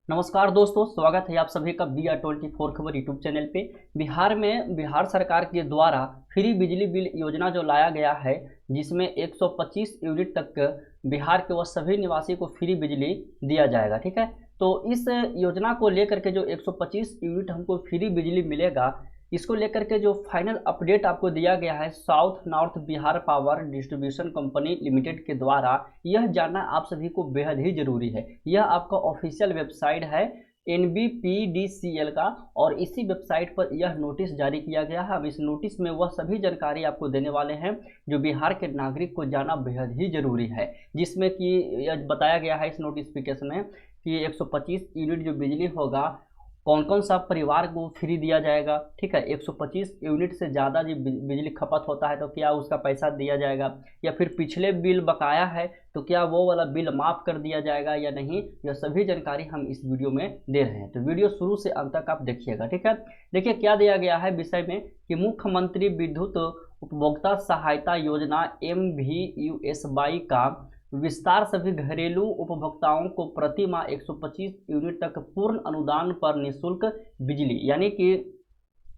नमस्कार दोस्तों, स्वागत है आप सभी का BR24 खबर यूट्यूब चैनल पे। बिहार सरकार के द्वारा फ्री बिजली बिल योजना जो लाया गया है, जिसमें 125 यूनिट तक बिहार के वह सभी निवासी को फ्री बिजली दिया जाएगा। ठीक है, तो इस योजना को लेकर के जो 125 यूनिट हमको फ्री बिजली मिलेगा, इसको लेकर के जो फाइनल अपडेट आपको दिया गया है south north Bihar power distribution company limited के द्वारा, यह जानना आप सभी को बेहद ही जरूरी है। यह आपका ऑफिशियल वेबसाइट है NBPDCL का, और इसी वेबसाइट पर यह नोटिस जारी किया गया है। अब इस नोटिस में वह सभी जानकारी आपको देने वाले हैं जो बिहार के नागरिक को जानना बेहद ही जरूरी है, जिसमें कि यह बताया गया है इस नोटिफिकेशन में कि 125 यूनिट जो बिजली होगा, कौन कौन सा परिवार को फ्री दिया जाएगा। ठीक है, 125 यूनिट से ज़्यादा जो बिजली खपत होता है तो क्या उसका पैसा दिया जाएगा, या फिर पिछले बिल बकाया है तो क्या वो वाला बिल माफ़ कर दिया जाएगा या नहीं। यह सभी जानकारी हम इस वीडियो में दे रहे हैं, तो वीडियो शुरू से अंत तक आप देखिएगा। ठीक है, देखिए क्या दिया गया है विषय में कि मुख्यमंत्री विद्युत उपभोक्ता सहायता योजना MVUSY का विस्तार सभी घरेलू उपभोक्ताओं को प्रति माह 125 यूनिट तक पूर्ण अनुदान पर निःशुल्क बिजली, यानी कि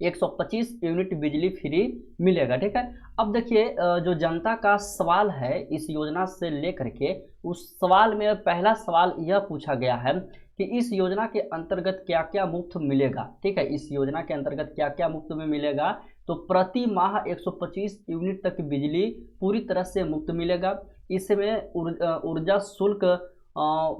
125 यूनिट बिजली फ्री मिलेगा। ठीक है, अब देखिए जो जनता का सवाल है इस योजना से लेकर के, उस सवाल में पहला सवाल यह पूछा गया है कि इस योजना के अंतर्गत क्या क्या मुफ्त मिलेगा। ठीक है, इस योजना के अंतर्गत क्या क्या मुफ्त में मिलेगा, तो प्रति माह 125 यूनिट तक बिजली पूरी तरह से मुफ्त मिलेगा। इसमें ऊर्जा शुल्क,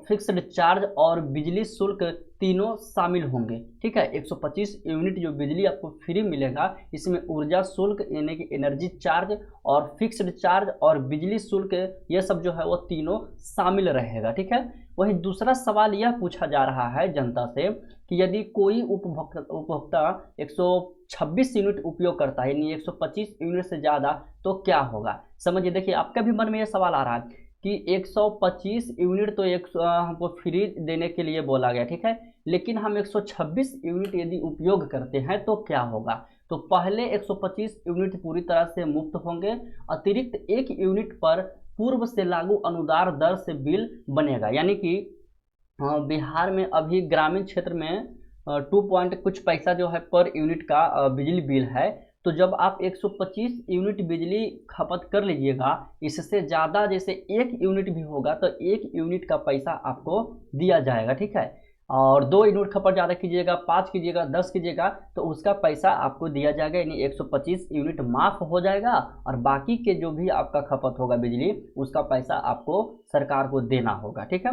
फिक्स्ड चार्ज और बिजली शुल्क तीनों शामिल होंगे। ठीक है, 125 यूनिट जो बिजली आपको फ्री मिलेगा, इसमें ऊर्जा शुल्क यानी कि एनर्जी चार्ज और फिक्स्ड चार्ज और बिजली शुल्क, ये सब जो है वो तीनों शामिल रहेगा। ठीक है, वहीं दूसरा सवाल यह पूछा जा रहा है जनता से कि यदि कोई उपभोक्ता 126 यूनिट उपयोग करता है, यानी 125 यूनिट से ज़्यादा, तो क्या होगा। समझिए, देखिए आपके भी मन में यह सवाल आ रहा है कि 125 यूनिट तो हमको फ्री देने के लिए बोला गया। ठीक है, लेकिन हम 126 यूनिट यदि उपयोग करते हैं तो क्या होगा। तो पहले 125 यूनिट पूरी तरह से मुफ्त होंगे, अतिरिक्त 1 यूनिट पर पूर्व से लागू अनुदान दर से बिल बनेगा। यानी कि बिहार में अभी ग्रामीण क्षेत्र में 2 पॉइंट कुछ पैसा जो है पर यूनिट का बिजली बिल है। तो जब आप 125 यूनिट बिजली खपत कर लीजिएगा, इससे ज़्यादा जैसे 1 यूनिट भी होगा तो 1 यूनिट का पैसा आपको दिया जाएगा। ठीक है, और 2 यूनिट खपत ज़्यादा कीजिएगा, 5 कीजिएगा, 10 कीजिएगा, तो उसका पैसा आपको दिया जाएगा, यानी 125 यूनिट माफ़ हो जाएगा, और बाकी के जो भी आपका खपत होगा बिजली, उसका पैसा आपको सरकार को देना होगा। ठीक है,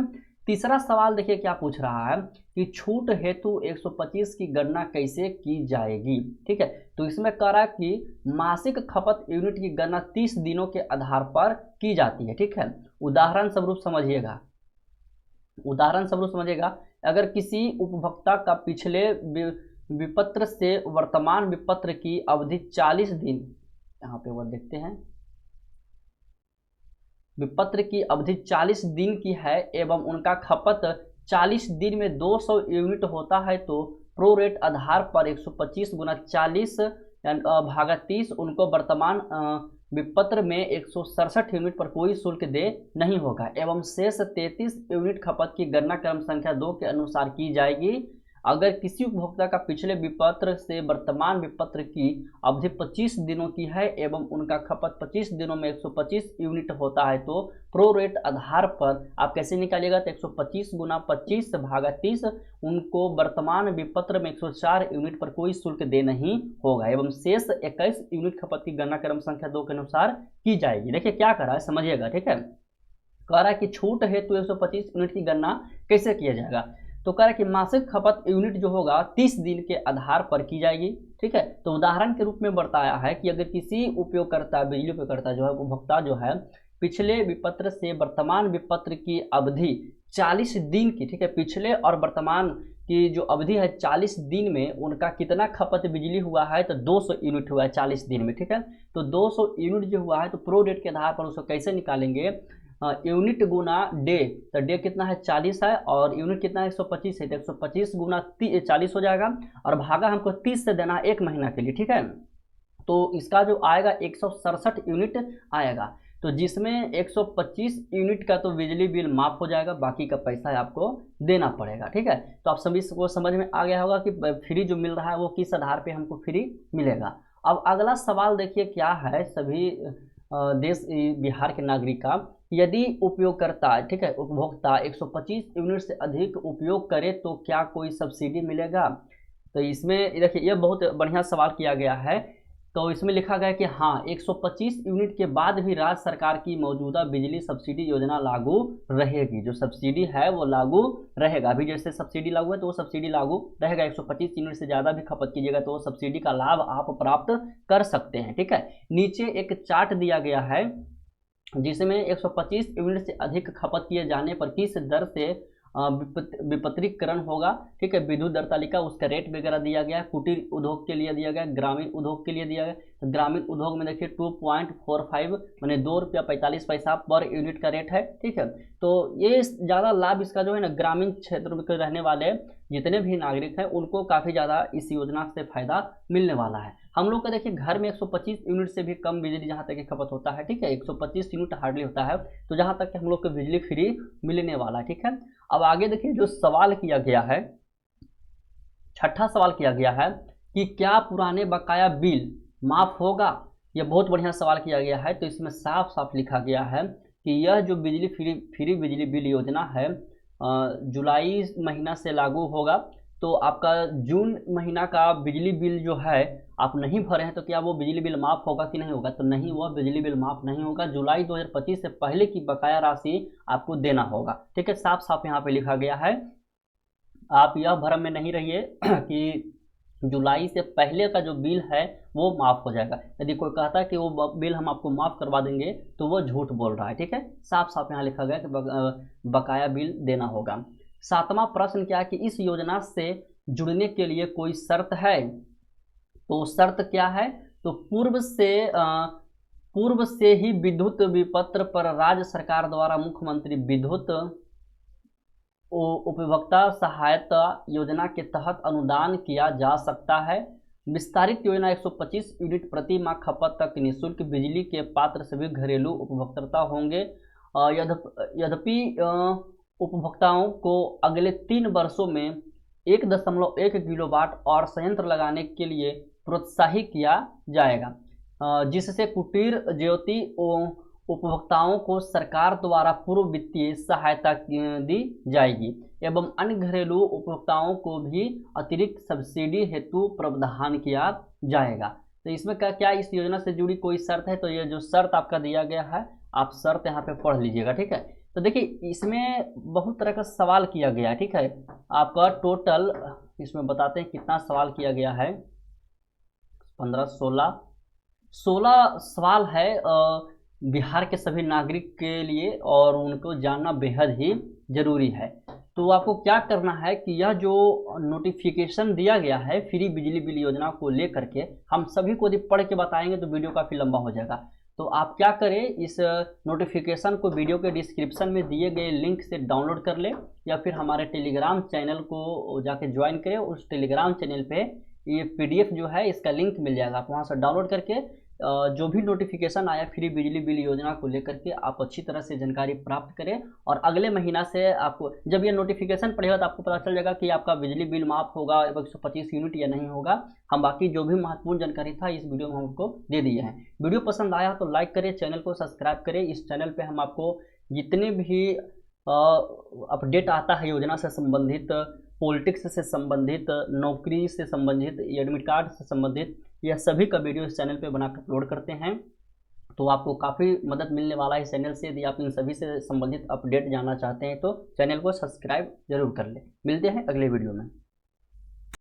तीसरा सवाल देखिए क्या पूछ रहा है कि छूट हेतु 125 की गणना कैसे की जाएगी। ठीक है, तो इसमें कह रहा है कि मासिक खपत यूनिट की गणना 30 दिनों के आधार पर की जाती है। ठीक है, उदाहरण स्वरूप समझिएगा, अगर किसी उपभोक्ता का पिछले विपत्र से वर्तमान विपत्र की अवधि 40 दिन, यहाँ पे वो देखते हैं, विपत्र की अवधि 40 दिन की है एवं उनका खपत 40 दिन में 200 यूनिट होता है, तो प्रो रेट आधार पर 125 गुना 40 भागा 30 उनको वर्तमान विपत्र में 167 यूनिट पर कोई शुल्क दे नहीं होगा, एवं शेष 33 यूनिट खपत की गणना क्रम संख्या 2 के अनुसार की जाएगी। अगर किसी उपभोक्ता का पिछले विपत्र से वर्तमान विपत्र की अवधि 25 दिनों की है एवं उनका खपत 25 दिनों में 125 यूनिट होता है, तो प्रो रेट आधार पर आप कैसे निकालिएगा, तो 125 गुना 25 भागा 30 उनको वर्तमान विपत्र में 104 यूनिट पर कोई शुल्क दे नहीं होगा, एवं शेष 21 यूनिट खपत की गणना क्रम संख्या 2 के अनुसार की जाएगी। देखिए क्या कर रहा है, समझिएगा। ठीक है, कह रहा है कि छूट हेतु 125 यूनिट की गणना कैसे किया जाएगा, तो कह रहा है कि मासिक खपत यूनिट जो होगा 30 दिन के आधार पर की जाएगी। ठीक है, तो उदाहरण के रूप में बताया है कि अगर किसी उपयोगकर्ता, बिजली उपयोगकर्ता जो है, उपभोक्ता जो है, पिछले विपत्र से वर्तमान विपत्र की अवधि 40 दिन की, ठीक है, पिछले और वर्तमान की जो अवधि है 40 दिन में उनका कितना खपत बिजली हुआ है, तो 200 यूनिट हुआ है 40 दिन में। ठीक है, तो 200 यूनिट जो हुआ है, तो प्रो रेट के आधार पर उसको कैसे निकालेंगे, यूनिट गुना डे, तो डे कितना है 40 है और यूनिट कितना है 125 है, तो 125 गुना 40 हो जाएगा, और भागा हमको 30 से देना है 1 महीना के लिए। ठीक है, तो इसका जो आएगा 167 यूनिट आएगा। तो जिसमें 125 यूनिट का तो बिजली बिल माफ़ हो जाएगा, बाकी का पैसा आपको देना पड़ेगा। ठीक है, तो आप सभी को समझ में आ गया होगा कि फ्री जो मिल रहा है वो किस आधार पे हमको फ्री मिलेगा। अब अगला सवाल देखिए क्या है, सभी देश बिहार के नागरिक का, यदि उपयोगकर्ता, ठीक है, उपभोक्ता 125 यूनिट से अधिक उपयोग करे तो क्या कोई सब्सिडी मिलेगा। तो इसमें देखिए ये बहुत बढ़िया सवाल किया गया है। तो इसमें लिखा गया है कि हाँ, 125 यूनिट के बाद भी राज्य सरकार की मौजूदा बिजली सब्सिडी योजना लागू रहेगी। जो सब्सिडी है वो लागू रहेगा। अभी जैसे सब्सिडी लागू है तो वो सब्सिडी लागू रहेगा। 125 यूनिट से ज़्यादा भी खपत कीजिएगा तो वो सब्सिडी का लाभ आप प्राप्त कर सकते हैं। ठीक है, नीचे एक चार्ट दिया गया है जिसमें 125 यूनिट से अधिक खपत किए जाने पर किस दर से विपत्रीकरण होगा। ठीक है, विद्युत दर तालिका, उसका रेट वगैरह दिया गया है। कुटीर उद्योग के लिए दिया गया, ग्रामीण उद्योग के लिए दिया गया। तो ग्रामीण उद्योग में देखिए 2.45 माने ₹2.45 पर यूनिट का रेट है। ठीक है, तो ये ज़्यादा लाभ इसका जो है ना, ग्रामीण क्षेत्र में रहने वाले जितने भी नागरिक हैं उनको काफ़ी ज़्यादा इस योजना से फायदा मिलने वाला है। हम लोग का देखिए घर में 125 यूनिट से भी कम बिजली जहाँ तक की खपत होता है। ठीक है, 125 यूनिट हार्डली होता है, तो जहाँ तक कि हम लोग को बिजली फ्री मिलने वाला है। ठीक है, अब आगे देखिए जो सवाल किया गया है, छठा सवाल किया गया है कि क्या पुराने बकाया बिल माफ होगा। यह बहुत बढ़िया सवाल किया गया है। तो इसमें साफ साफ लिखा गया है कि यह जो बिजली फ्री बिजली बिल योजना है जुलाई महीना से लागू होगा। तो आपका जून महीना का बिजली बिल जो है आप नहीं भरे हैं तो क्या वो बिजली बिल माफ़ होगा कि नहीं होगा। तो नहीं, वह बिजली बिल माफ़ नहीं होगा। जुलाई 2025 से पहले की बकाया राशि आपको देना होगा। ठीक है, साफ साफ यहाँ पे लिखा गया है। आप यह भ्रम में नहीं रहिए कि जुलाई से पहले का जो बिल है वो माफ़ हो जाएगा। यदि कोई कहता है कि वो बिल हम आपको माफ़ करवा देंगे तो वो झूठ बोल रहा है। ठीक है, साफ साफ यहाँ लिखा गया कि बकाया बिल देना होगा। सातवां प्रश्न क्या है कि इस योजना से जुड़ने के लिए कोई शर्त है। तो शर्त क्या है, तो पूर्व से ही विद्युत विपत्र पर राज्य सरकार द्वारा मुख्यमंत्री विद्युत उपभोक्ता सहायता योजना के तहत अनुदान किया जा सकता है। विस्तारित योजना 125 यूनिट प्रति माह खपत तक निःशुल्क बिजली के पात्र सभी घरेलू उपभोक्ता होंगे। यद्यपि उपभोक्ताओं को अगले 3 वर्षों में 1.1 किलोवाट और संयंत्र लगाने के लिए प्रोत्साहित किया जाएगा, जिससे कुटीर ज्योति उपभोक्ताओं को सरकार द्वारा पूर्व वित्तीय सहायता दी जाएगी एवं अन्य घरेलू उपभोक्ताओं को भी अतिरिक्त सब्सिडी हेतु प्रावधान किया जाएगा। तो इसमें क्या इस योजना से जुड़ी कोई शर्त है। तो ये जो शर्त आपका दिया गया है आप शर्त यहाँ पे पढ़ लीजिएगा। ठीक है, तो देखिए इसमें बहुत तरह का सवाल किया गया है। ठीक है, आपका टोटल इसमें बताते हैं कितना सवाल किया गया है। 16 सवाल है बिहार के सभी नागरिक के लिए और उनको जानना बेहद ही जरूरी है। तो आपको क्या करना है कि यह जो नोटिफिकेशन दिया गया है फ्री बिजली बिल योजना को लेकर के, हम सभी को यदि पढ़ के बताएंगे तो वीडियो काफ़ी लंबा हो जाएगा। तो आप क्या करें, इस नोटिफिकेशन को वीडियो के डिस्क्रिप्शन में दिए गए लिंक से डाउनलोड कर लें या फिर हमारे टेलीग्राम चैनल को जाके ज्वाइन करें। उस टेलीग्राम चैनल पे ये PDF जो है इसका लिंक मिल जाएगा, आप वहाँ से डाउनलोड करके जो भी नोटिफिकेशन आया फ्री बिजली बिल योजना को लेकर के आप अच्छी तरह से जानकारी प्राप्त करें। और अगले महीना से आपको जब ये नोटिफिकेशन पड़ेगा तो आपको पता चल जाएगा कि आपका बिजली बिल माफ़ होगा 125 यूनिट या नहीं होगा। हम बाकी जो भी महत्वपूर्ण जानकारी था इस वीडियो में हम आपको दे दिए हैं। वीडियो पसंद आया तो लाइक करें, चैनल को सब्सक्राइब करें। इस चैनल पर हम आपको जितने भी अपडेट आता है योजना से संबंधित, पॉलिटिक्स से संबंधित, नौकरी से संबंधित, एडमिट कार्ड से संबंधित, यह सभी का वीडियो इस चैनल पे बनाकर अपलोड करते हैं। तो आपको काफ़ी मदद मिलने वाला है इस चैनल से। यदि आप इन सभी से संबंधित अपडेट जानना चाहते हैं तो चैनल को सब्सक्राइब जरूर कर लें। मिलते हैं अगले वीडियो में।